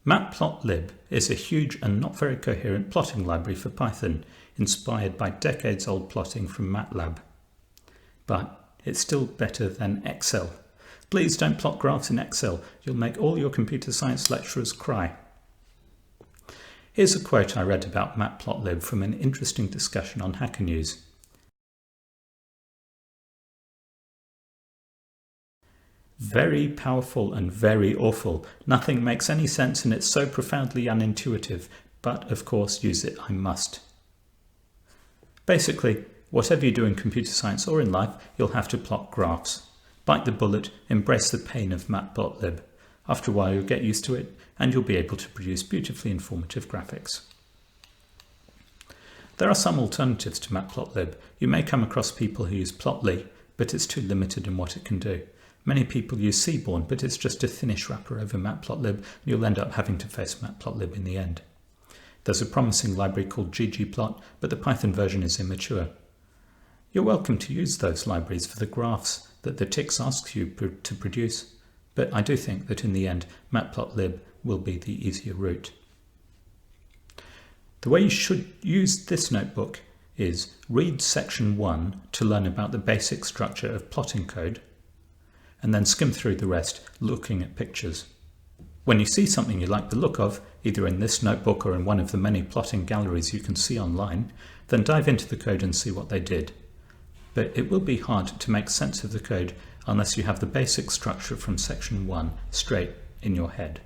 Matplotlib is a huge and not very coherent plotting library for Python, inspired by decades-old plotting from MATLAB. But it's still better than Excel. Please don't plot graphs in Excel. You'll make all your computer science lecturers cry. Here's a quote I read about Matplotlib from an interesting discussion on Hacker News. Very powerful and very awful. Nothing makes any sense and it's so profoundly unintuitive, but of course use it I must. Basically, whatever you do in computer science or in life, you'll have to plot graphs. Bite the bullet, embrace the pain of Matplotlib. After a while you'll get used to it and you'll be able to produce beautifully informative graphics. There are some alternatives to Matplotlib. You may come across people who use Plotly, but it's too limited in what it can do. Many people use Seaborn, but it's just a thinnish wrapper over Matplotlib, and you'll end up having to face Matplotlib in the end. There's a promising library called ggplot, but the Python version is immature. You're welcome to use those libraries for the graphs that the TIX asks you to produce, but I do think that in the end, Matplotlib will be the easier route. The way you should use this notebook is read section 1 to learn about the basic structure of plotting code, and then skim through the rest looking at pictures. When you see something you like the look of, either in this notebook or in one of the many plotting galleries you can see online, then dive into the code and see what they did. But it will be hard to make sense of the code unless you have the basic structure from section 1 straight in your head.